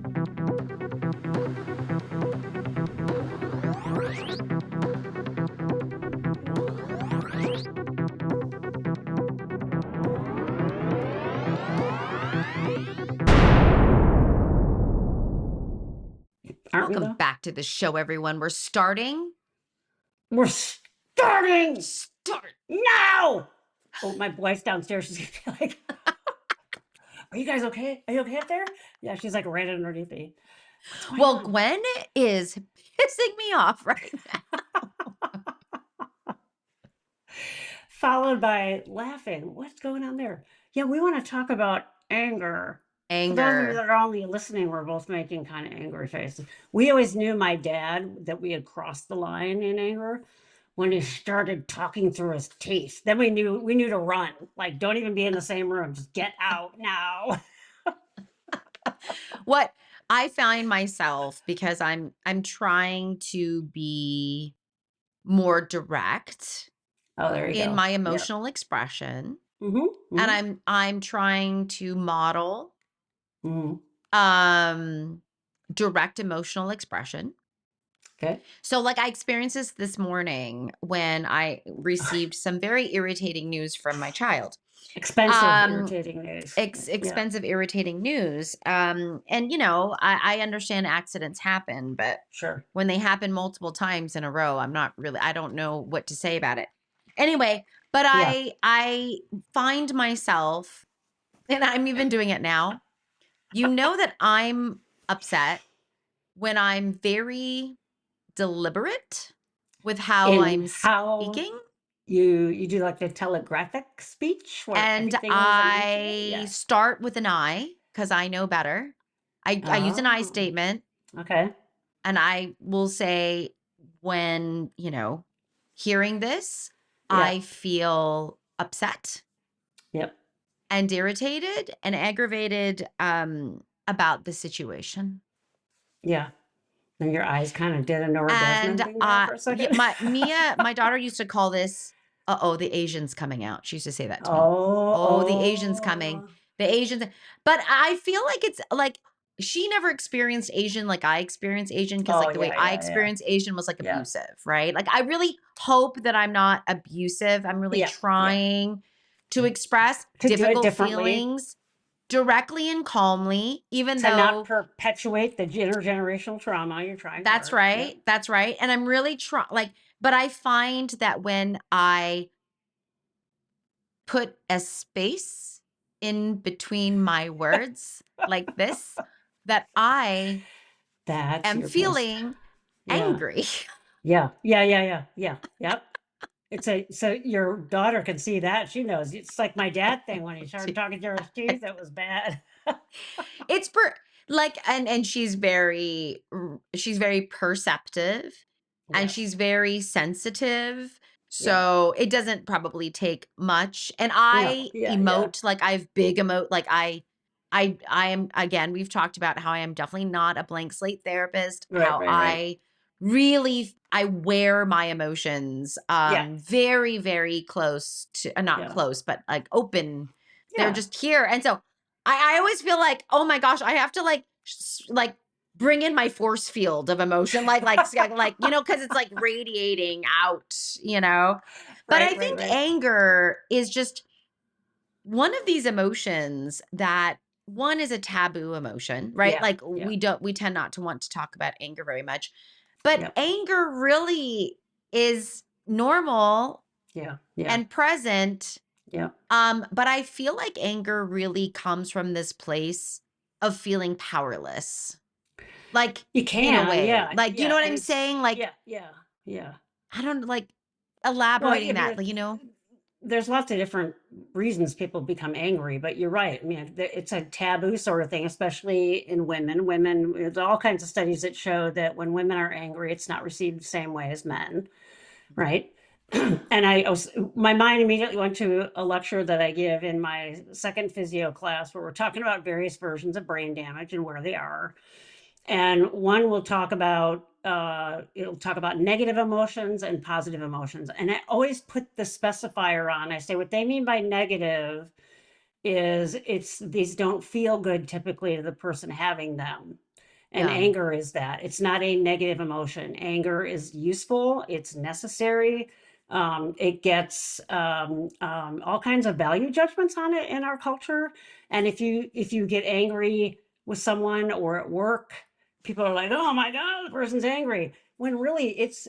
Aren't we Welcome though? back to the show, everyone. We're starting. We're starting Start. now. Oh, my wife's downstairs. She's gonna be like, "Are you guys okay? Are you okay up there?" Yeah, she's like right underneath me. What's going Well, on? Gwen is pissing me off right now. Followed by laughing. What's going on there? Yeah, we want to talk about anger. For those of you Anger. that are only listening, we're both making kind of angry faces. We always knew my dad that we had crossed the line in anger when he started talking through his teeth. Then we knew to run. Like, don't even be in the same room. Just get out now. What I find myself, because I'm trying to be more direct Oh, there you in go. my Yeah. emotional expression, Mm-hmm. and I'm trying to model Mm-hmm. direct emotional expression. Okay. So, like, I experienced this morning when I received some very irritating news from my child. Expensive, Um, irritating news. Yeah. expensive, irritating news. And I understand accidents happen, but Sure. when they happen multiple times in a row, I don't know what to say about it. Anyway, but Yeah. I find myself, and I'm even doing it now. You know that I'm upset when I'm very deliberate with how In I'm how speaking. you do like the telegraphic speech where And everything is enunciated? I Yeah. start with an I because I know better. I use an I Oh, statement, okay. and I will say, when, hearing this, Yeah. I feel upset Yep. and irritated and aggravated about the situation. Yeah. And your eyes kind of did a Nora Desmond And thing there for a yeah, second. my daughter used to call this, "Uh-oh, the Asian's coming out." She used to say that to me. Oh, "Oh, the Asian's coming. oh. The Asians." But I feel like it's like she never experienced Asian like I experienced Asian, because Oh, like the way yeah, I yeah, yeah. experienced Asian was like Yeah. abusive, right? Like, I really hope that I'm not abusive. I'm really Yeah. Yeah. trying to express To do it difficult differently, feelings directly and calmly, even to not though perpetuate the intergenerational trauma. You're trying that's hard. Yeah. right. That's right. And I'm really trying, but I find that when I put a space in between my words like this, that I That's am your pissed. feeling Yeah. angry. Yeah. Yeah. Yeah. Yeah. Yeah. Yep. So your daughter can see that. She knows. It's like my dad thing when he started talking through his teeth. It was bad. It's like, and she's very perceptive, and she's Yes. very sensitive. Yeah. So it doesn't probably take much. And No. I Yeah. Yeah. emote, like, I have big emote, like I am, again, we've talked about how I am definitely not a blank slate therapist, Right. how Right. Right. I wear my emotions Yeah. very, very close to, not Yeah. close, but like open. They're Yeah. just here. And so I always feel like, oh my gosh, I have to like bring in my force field of emotion, because it's like radiating out. But I Right. Right. think Right. anger is just one of these emotions that, one, is a taboo emotion, right? Yeah. Like, Yeah. we tend not to want to talk about anger very much. But Yep. anger really is normal Yeah. Yeah. and present. Yeah. But I feel like anger really comes from this place of feeling powerless. Like, You in a can. way. Yeah. Like, you know Yeah. what And I'm it's saying? Like, yeah. Yeah. Yeah. I don't like Well, elaborating I that, mean, like. there's lots of different reasons people become angry, but you're right. I mean, it's a taboo sort of thing, especially in women. Women, there's all kinds of studies that show that when women are angry, it's not received the same way as men, right? And my mind immediately went to a lecture that I give in my second physio class where we're talking about various versions of brain damage and where they are. And one will talk about it'll talk about negative emotions and positive emotions. And I always put the specifier on. I say what they mean by negative is these don't feel good typically to the person having them. And Yeah. anger is that. It's not a negative emotion. Anger is useful, it's necessary. It gets all kinds of value judgments on it in our culture. And if you get angry with someone or at work, people are like, "Oh my God, the person's angry." When really it's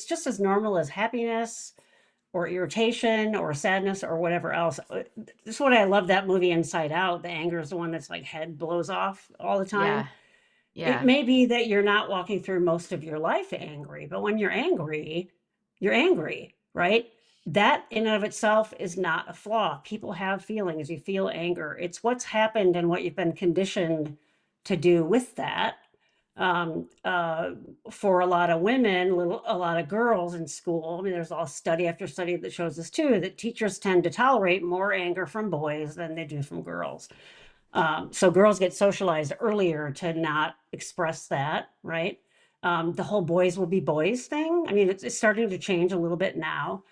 just as normal as happiness or irritation or sadness or whatever else. This is what I love that movie Inside Out. The anger is the one that's like head blows off all the time. Yeah. It Yeah. may be that you're not walking through most of your life angry, but when you're angry, right? That in and of itself is not a flaw. People have feelings. You feel anger. It's what's happened and what you've been conditioned to do with that. Um, uh, for a lot of women, a lot of girls in school, I mean, there's all study after study that shows this too, that teachers tend to tolerate more anger from boys than they do from girls. So girls get socialized earlier to not express that, right? The whole boys will be boys thing. I mean, it's starting to change a little bit now,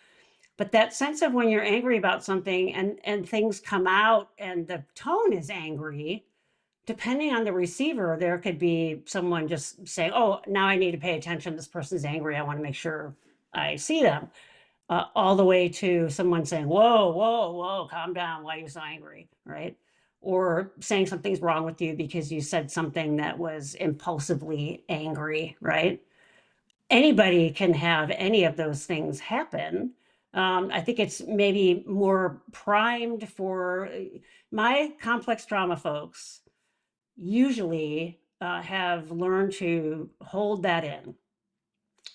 but that sense of when you're angry about something and things come out and the tone is angry, depending on the receiver, there could be someone just saying, "Oh, now I need to pay attention. This person's angry. I want to make sure I see them." All the way to someone saying, "Whoa, whoa, whoa, calm down. Why are you so angry?" Right? Or saying something's wrong with you because you said something that was impulsively angry, right? Anybody can have any of those things happen. I think it's maybe more primed for my complex trauma folks usually have learned to hold that in.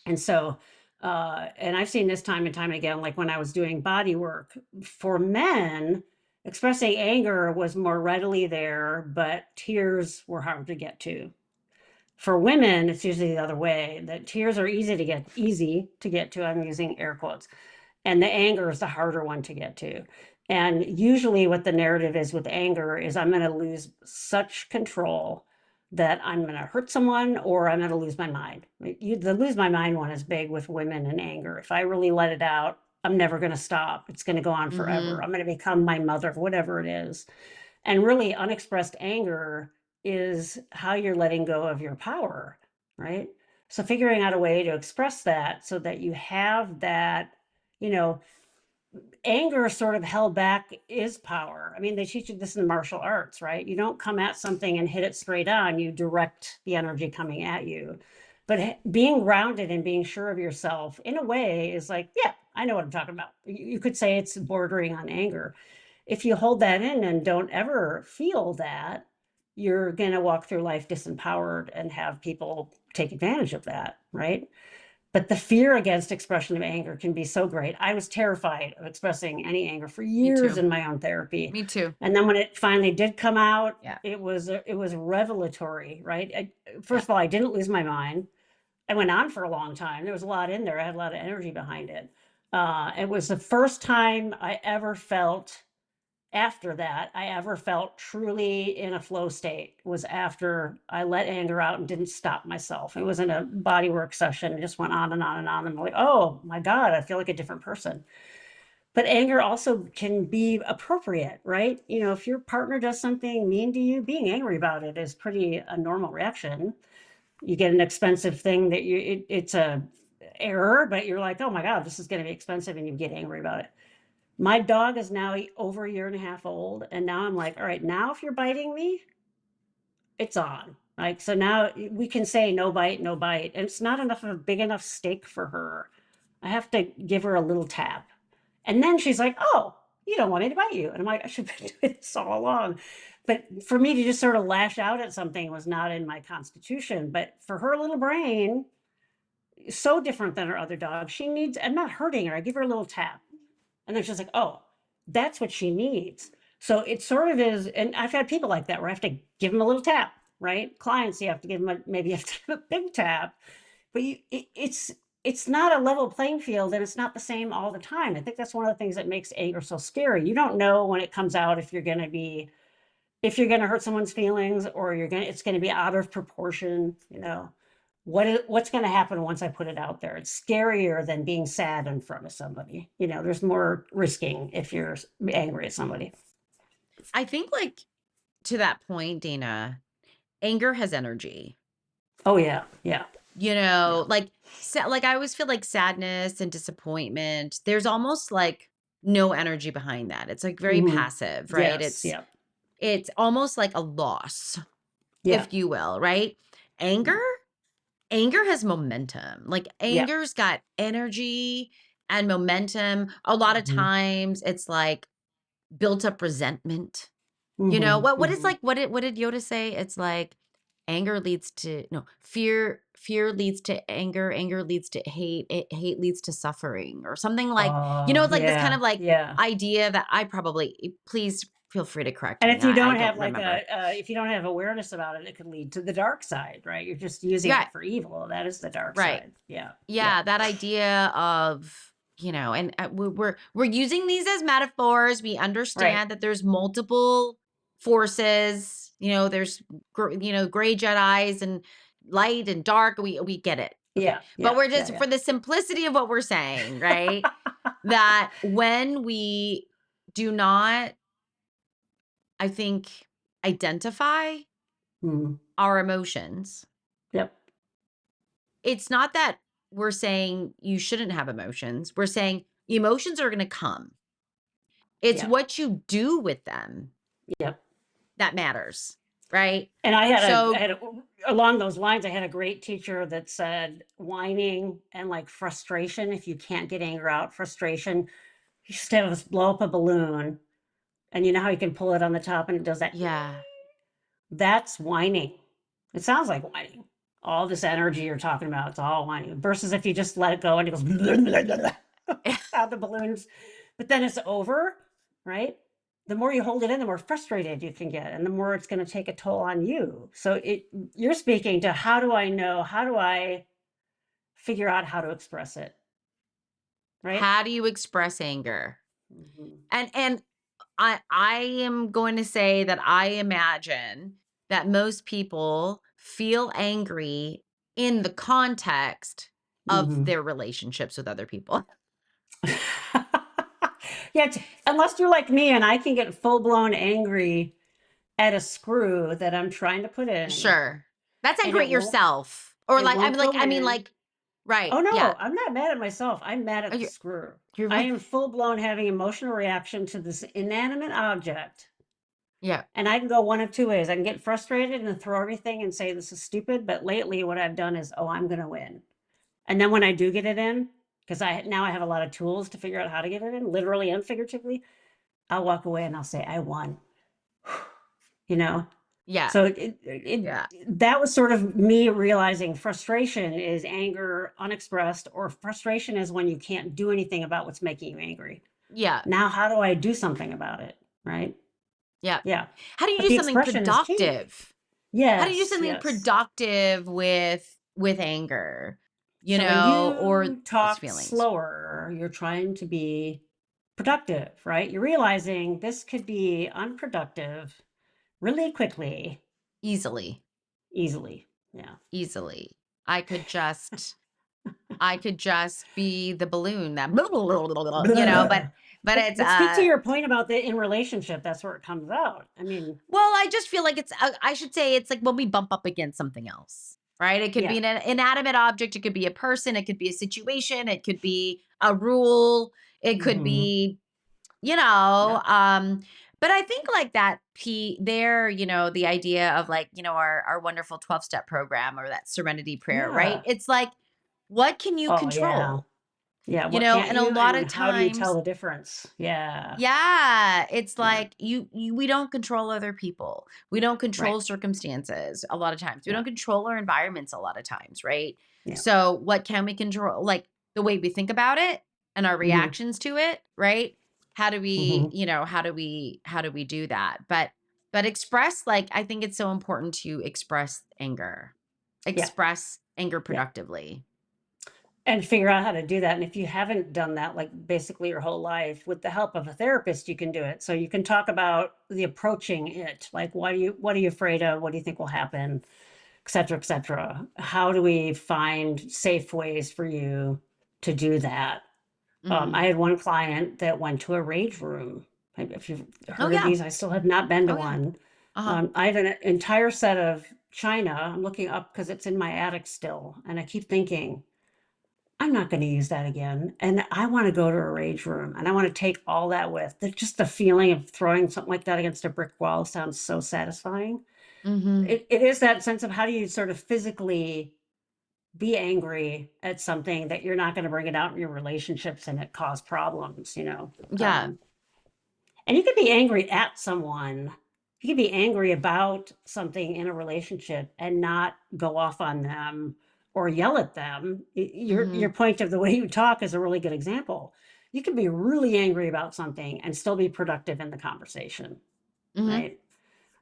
And so, and I've seen this time and time again, like when I was doing body work for men, expressing anger was more readily there, but tears were hard to get to. For women, it's usually the other way, that tears are easy to get to. I'm using air quotes, and the anger is the harder one to get to. And usually what the narrative is with anger is I'm going to lose such control that I'm going to hurt someone or I'm going to lose my mind. The lose my mind one is big with women and anger. If I really let it out, I'm never going to stop. It's going to go on forever. Mm-hmm. I'm going to become my mother, whatever it is. And really, unexpressed anger is how you're letting go of your power, right? So figuring out a way to express that so that you have that, you know, anger sort of held back is power. I mean, they teach you this in the martial arts, right? You don't come at something and hit it straight on, you direct the energy coming at you. But being grounded and being sure of yourself in a way is like, yeah, I know what I'm talking about. You could say it's bordering on anger. If you hold that in and don't ever feel that, you're going to walk through life disempowered and have people take advantage of that, right? But the fear against expression of anger can be so great. I was terrified of expressing any anger for Me years too. in my own therapy. Me too. And then when it finally did come out, Yeah. it was revelatory, right? Yeah. First of all, I didn't lose my mind. I went on for a long time. There was a lot in there. I had a lot of energy behind it. It was the first time I ever felt after that I ever felt truly in a flow state was after I let anger out and didn't stop myself. It was in a body work session. It just went on and on and on. And I'm like, oh my God, I feel like a different person. But anger also can be appropriate, right? You know, if your partner does something mean to you, being angry about it is pretty a normal reaction. You get an expensive thing that it's a error, but you're like, oh my God, this is going to be expensive, and you get angry about it. My dog is now over a year and a half old, and now I'm like, all right, now if you're biting me, it's on. Like, so now we can say no bite, no bite. And it's not enough of a big enough steak for her. I have to give her a little tap. And then she's like, oh, you don't want me to bite you. And I'm like, I should have been doing this all along. But for me to just sort of lash out at something was not in my constitution. But for her little brain, so different than her other dog, she needs, I'm not hurting her. I give her a little tap. And then she's like, oh, that's what she needs. So it sort of is, and I've had people like that where I have to give them a little tap, right? Clients, you have to give them maybe you have to give a big tap, but it's not a level playing field, and it's not the same all the time. I think that's one of the things that makes anger so scary. You don't know when it comes out if you're going to be, if you're going to hurt someone's feelings, or it's going to be out of proportion. You know, what's going to happen once I put it out there? It's scarier than being sad in front of somebody. You know, there's more risking if you're angry at somebody. I think, like, to that point, Dana, anger has energy. Oh yeah. Yeah. You Yeah. know, like I always feel like sadness and disappointment, there's almost like no energy behind that. It's like very Hmm. passive, right? Yes. Yeah. It's almost like a loss, Yeah. if you will, right? Anger, anger has momentum. Like Yeah. anger's got energy and momentum. A lot of Hmm. times it's like built up resentment. You know, Hmm. what is Hmm. like what did Yoda say? It's like anger leads to no, fear leads to anger, anger leads to hate, hate leads to suffering or something like, Oh it's like this kind yeah. of like Yeah. idea that I probably please feel free to correct And me. if you I don't don't have like remember. if you don't have awareness about it, it can lead to the dark side, right? You're just using Yeah, it for evil. That is the dark right. side. Yeah. Yeah. Yeah, that idea of, and we're using these as metaphors. We Right. understand that there's multiple forces. There's gray Jedi's and light and dark. We get it. Okay, Yeah. but Yeah. we're Yeah. just Yeah. for the simplicity of what we're saying, right? That when we do not, I think, identify Mhm. our emotions, Yep. it's not that we're saying you shouldn't have emotions. We're saying emotions are going to come. It's Yeah. what you do with them Yep. that matters, right? And I So, had along those lines, I had a great teacher that said whining and like frustration. If you can't get anger out, frustration, you just have us blow up a balloon, and you know how you can pull it on the top and it does that. yeah. That's whining. It sounds like whining. All this energy you're talking about, it's all whining. Versus if you just let it go and it goes blah, blah, blah, blah, out the balloons, but then it's over, right? The more you hold it in, the more frustrated you can get, and the more it's going to take a toll on you. So you're speaking to how do I know? How do I figure out how to express it, right? How do you express anger? Hmm. And I am going to say that I imagine that most people feel angry in the context of Hmm. their relationships with other people. Yeah, unless you're like me and I can get full blown angry at a screw that I'm trying to put in, Sure. That's and angry at yourself. Or it like won't go in. right. Oh Yeah. no, I'm not mad at myself. I'm mad Oh, at the screw. you're I right. am full blown having emotional reaction to this inanimate object. Yeah. And I can go one of two ways. I can get frustrated and throw everything and say this is stupid. But lately, what I've done is, oh, I'm going to win. And then when I do get it in, because I have a lot of tools to figure out how to get it in, literally and figuratively, I'll walk away and I'll say, I won. You know, Yeah. so Yeah. that was sort of me realizing frustration is anger unexpressed, or frustration is when you can't do anything about what's making you angry. Yeah. Now, how do I do something about it? Right? Yeah. Yeah. How do you But do the something expression is key. productive? How do you do Yes. something Yes. productive with anger? So when Or you those talk feelings slower, you're trying to be productive, right? You're realizing this could be unproductive really quickly, easily, easily. Yeah. easily. I could just I could just be the balloon that but it's But speak to your point about the in relationship, that's where it comes out. I mean, well, I just feel like I should say it's like when we bump up against something else, right? It could yeah. be an inanimate object, it could be a person, it could be a situation, it could be a rule, it could Hmm. be, Yeah. but I think like that there, the idea of like, our wonderful 12-step program or that serenity prayer, right? Yeah. It's like, what can you Oh, yeah. control? Yeah. What can't And a you? lot And of how do you tell times the difference? Yeah. yeah, it's Yeah. like we don't control other people. We don't Right. control circumstances a lot of times. We Yeah. don't control our environments a lot of times, right? Yeah. So, what can we control? Like the way we think about it and our Hmm. reactions to it, right? How do we, Hmm. how do we do that? But express like I think it's so important to express anger. Yeah. Express anger Yeah. productively. And figure out how to do that. And if you haven't done that, like basically your whole life, with the help of a therapist, you can do it. So you can talk about the approaching it, like what are you afraid of? What do you think will happen? Et cetera, et cetera. How do we find safe ways for you to do that? I Mhm. had one client that went to a rage room. If you've Oh heard of yeah. these, I still have not been to Oh yeah. one. Uh-huh. I have an entire set of china. I'm looking up because it's in my attic still, and I keep thinking, I'm not going to use that again. And I want to go to a rage room and I want to take all that with. Just the feeling of throwing something like that against a brick wall sounds so satisfying. Mm-hmm. It is that sense of how do you sort of physically be angry at something that you're not going to bring it out in your relationships and it cause problems, you know? Yeah. And you could be angry at someone. You could be angry about something in a relationship and not go off on them or yell at them. Mm-hmm. Your point of the way you talk is a really good example. You could be really angry about something and still be productive in the conversation, Mm-hmm. right?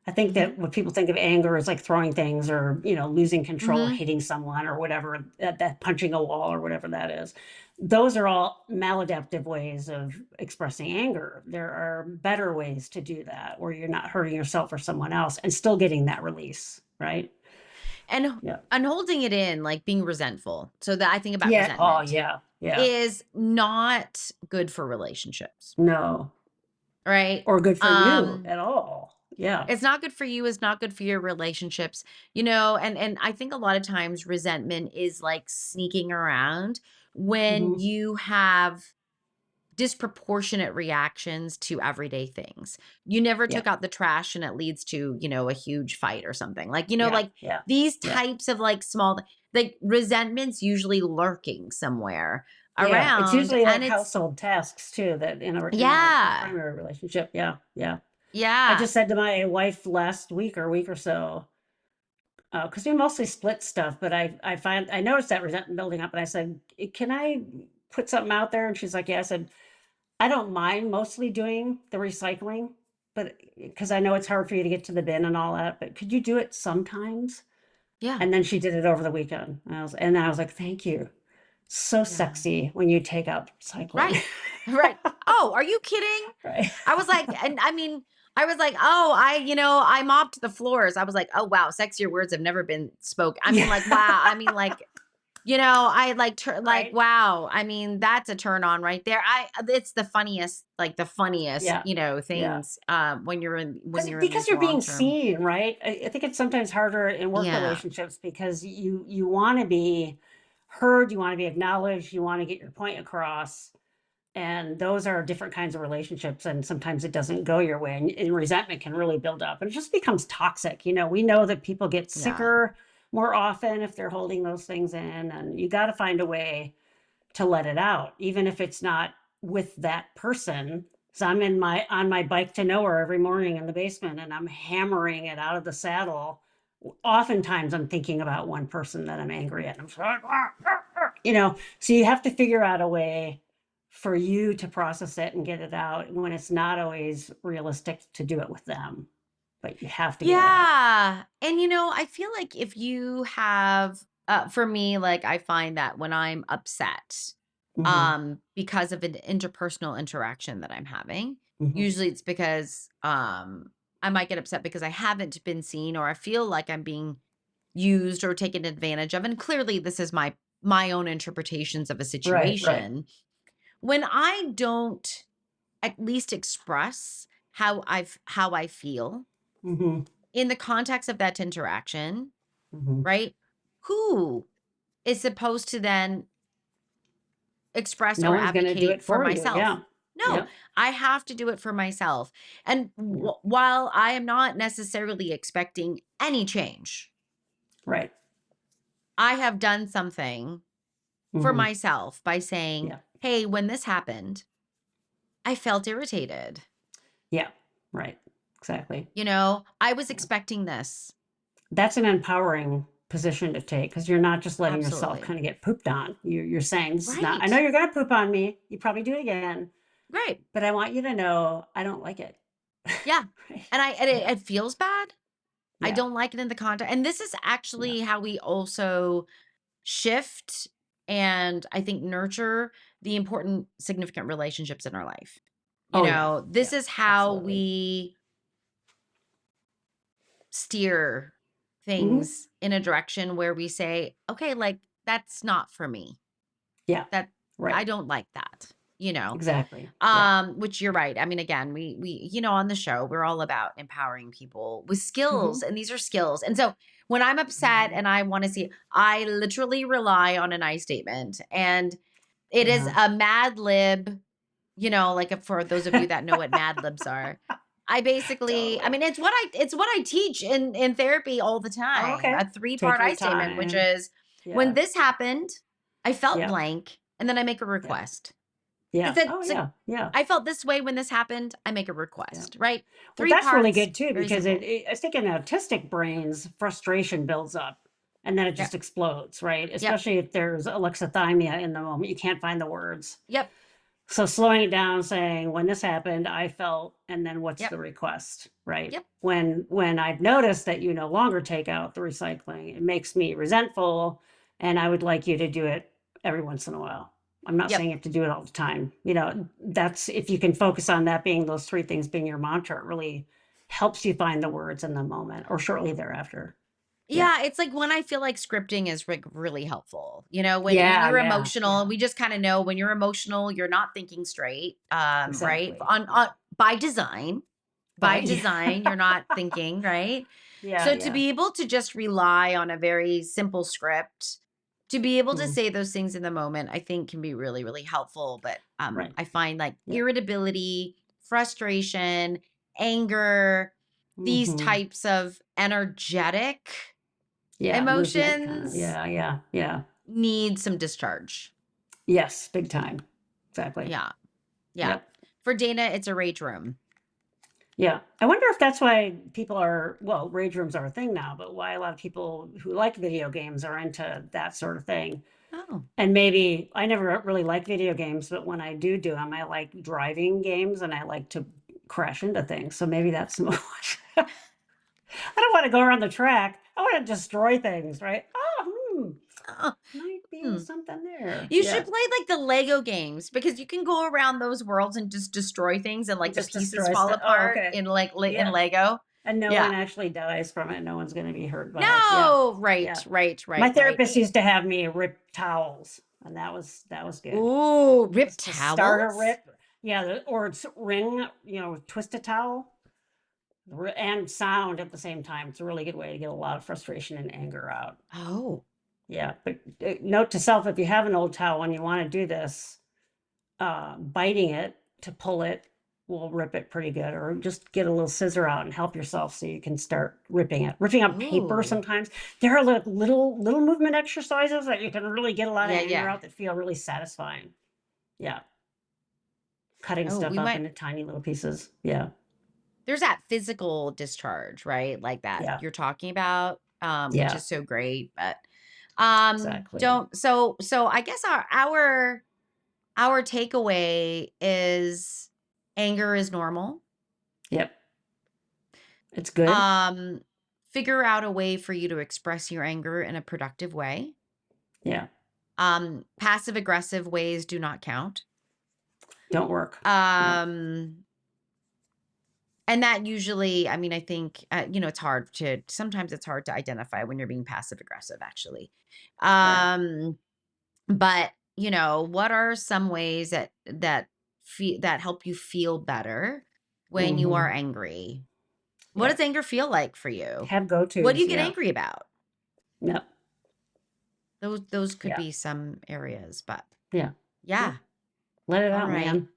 I think Mm-hmm. that when people think of anger as like throwing things or, you know, losing control, Mm-hmm. hitting someone or whatever, that punching a wall or whatever that is, those are all maladaptive ways of expressing anger. There are better ways to do that where you're not hurting yourself or someone else and still getting that release, right? And Yeah. and holding it in, like being resentful. So that I think about Yeah. Oh, resentment yeah. Yeah. is not good for relationships, No. right? Or good for you Um, at all. Yeah. it's not good for you, it's not good for your relationships, you know, and I think a lot of times resentment is like sneaking around when Hmm. you have disproportionate reactions to everyday things. You never Yeah. took out the trash and it leads to, you know, a huge fight or something. Like, you know, Yeah. like Yeah. these Yeah. types of like small, like resentment's usually lurking somewhere Yeah. It's around usually like and it's household tasks too that in a yeah. primary relationship. Yeah. Yeah. I Yeah. just said to my wife last week or week or so, because we mostly split stuff, but I noticed that resentment building up, and I said, "Can I put something out there?" And she's like, "Yeah." I said, "I don't mind mostly doing the recycling, but because I know it's hard for you to get to the bin and all that, but could you do it sometimes?" Yeah. And then she did it over the weekend, and then I was like, "Thank you." So Yeah. sexy when you take out recycling, Right. Right. Oh, are you kidding? right? I was like, and I mean, I was like, oh, you know, I mopped the floors. I was like, oh, wow, sexier words have never been spoke. I mean, Yeah, like, wow. I mean, like, you know, I like, like, right. wow. I mean, that's a turn on right there. It's the funniest, like the funniest, Yeah, you know, yeah. things, when you're in Because these you're long being term. seen, right? I think it's sometimes harder in work Yeah. relationships because you want to be heard, you want to be acknowledged, you want to get your point across, and those are different kinds of relationships. And sometimes it doesn't go your way, and resentment can really build up, and it just becomes toxic. You know, we know that people get Yeah. sicker more often if they're holding those things in, and you got to find a way to let it out, even if it's not with that person. So I'm in my on my bike to nowhere every morning in the basement and I'm hammering it out of the saddle. Oftentimes I'm thinking about one person that I'm angry at. I'm sorry, you know, so you have to figure out a way for you to process it and get it out when it's not always realistic to do it with them, but you have to get it out. Yeah. And, you know, I feel like if you have, for me, like I find that when I'm upset, Hmm. because of an interpersonal interaction that I'm having, Hmm. usually it's because, I might get upset because I haven't been seen or I feel like I'm being used or taken advantage of. And clearly this is my own interpretations of a Right, right. situation. When I don't at least express how I feel Hmm. in the context of that interaction, Hmm. right? Who is supposed to then express No or one's going to do advocate it for for you. myself? Yeah. No, Yep. I have to do it for myself. And Yeah. while I am not necessarily expecting any change, Right. I have done something for Hmm. myself by saying, Yeah. hey, when this happened, I felt irritated. Yeah. Right. Exactly. You know, I was Yeah. expecting this. That's an empowering position to take because you're not just letting yourself Absolutely. kind of get pooped on. You're saying, this is not, I know Right. you're going to poop on me. You probably do it again, Right. but I want you to know I don't like it. Yeah. Right. And Yeah. it feels bad. I Yeah. don't like it in the context. And this is Yeah. actually how we also shift and I think nurture the important, significant relationships in our life. You Oh, yeah. know, this Yeah. is how Absolutely. we steer Hmm. things in a direction where we say, okay, like that's not for me. Yeah. That I Right. don't like that. you know, Exactly. Yeah. which you're right. I mean, again, you know, on the show, we're all about empowering people with skills, Mhm. and these are skills. And so when I'm upset Mhm. and I want to see, I literally rely on an I statement, and it is Uh-huh. a Mad Lib, you know, like for those of you that know what Mad Libs are. I basically, I Totally. mean, it's what I teach in therapy all the Oh, time. okay. A three-part Take I your statement, which time. is when Yeah. this happened, I felt Yep. blank, and then I make a Yep. request. Yeah. It's a, Oh, it's a yeah. Yeah. I felt this way when this happened, I make a Yeah. request, right? Well, Three that's really parts, good too, very because simple. I think in autistic brains, frustration builds up and then it Yep. just explodes, right? Yep. Especially if there's alexithymia in the moment, you can't find the words. Yep. So slowing it down, saying, when this happened, I felt, and then what's Yep. the request, right? Yep. When I've noticed that you no longer take out the recycling, it makes me resentful, and I would like you to do it every once in a while. I'm not Yep. saying you have to do it all the time. You know, that's if you can focus on that being those three things being your mantra, it really helps you find the words in the moment or shortly thereafter. Yeah. Yeah, it's like when I feel like scripting is like really helpful. You know, when Yeah, you're yeah, emotional, yeah. we just kind of know when you're emotional, you're not thinking straight. Right? Exactly. On by design. By But yeah. design, you're not thinking, right? Yeah, So to yeah. be able to just rely on a very simple script, to be able to Mm, say those things in the moment, I think can be really, really helpful. But right. I find like Yeah. irritability, frustration, anger, these Hmm. types of energetic Yeah, movement kind of. emotions Yeah, yeah, yeah. need some discharge. Yes, big time. Exactly. Yeah. Yeah. Yep. For Dana, it's a rage room. Yeah. I wonder if that's why people are, well, rage rooms are a thing now, but why a lot of people who like video games are into that sort of thing. Oh. And maybe I never really like video games, but when I do them, I like driving games and I like to crash into things. So maybe that's more. I don't want to go around the track. I want to destroy things, right? Oh, Oh, might be hmm. something there. You should Yeah. play like the Lego games because you can go around those worlds and just destroy things and like the Just pieces destroy fall stuff. Oh, apart okay. in like in Yeah. Lego. And no Yeah. one actually dies from it. No one's going to be hurt by it. Yeah. No, Yeah. right, right, My right, right. therapist used to have me rip towels, and that was good. Ooh, rip Just to start a towels? rip. Yeah, or it's ring, twist a towel and sound at the same time. It's a really good way to get a lot of frustration and anger out. Oh. Yeah, but note to self, if you have an old towel and you want to do this, biting it to pull it will rip it pretty good, or just get a little scissor out and help yourself so you can start ripping it. Ripping on paper Ooh. sometimes. There are like little movement exercises that you can really get a lot of Yeah, anger yeah. out that feel really satisfying. Yeah. Cutting Oh, stuff we up might into tiny little pieces. Yeah. there's that physical discharge, right? Like that Yeah. you're talking about, which Yeah. is so great. But Exactly. don't so I guess our takeaway is anger is normal. Yep. It's good. Um, Figure out a way for you to express your anger in a productive way. Yeah. Passive aggressive ways do not count. Don't work. Yeah. And that usually, I mean, I think, sometimes it's hard to identify when you're being passive aggressive, actually. Right. But, what are some ways that help you feel better when you are Mm-hmm. angry? What Yeah. does anger feel like for you? Have What do go-tos. you get Yeah. angry about? Yep. Those could Yeah. be some areas, but Yeah. yeah. Yep. Let it All out, right. man.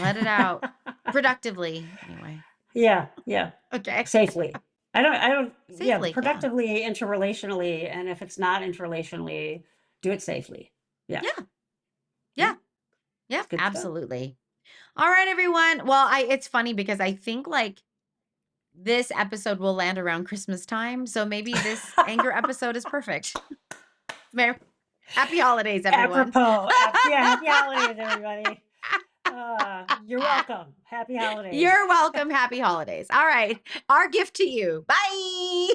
Let it out productively anyway. Yeah, yeah. Okay. Safely. Yeah, Safely. Yeah. productively, interrelationally, and if it's not interrelationally, do it safely. Yeah, Yeah. yeah, Yeah. Yeah. it's good stuff. Absolutely. All right, everyone. Well, it's funny because I think like this episode will land around Christmas time. So maybe this anger episode is perfect. Happy holidays, everyone. Apropos. Yeah, happy holidays, everybody. You're welcome. Happy holidays. You're welcome. Happy holidays. All right. Our gift to you. Bye.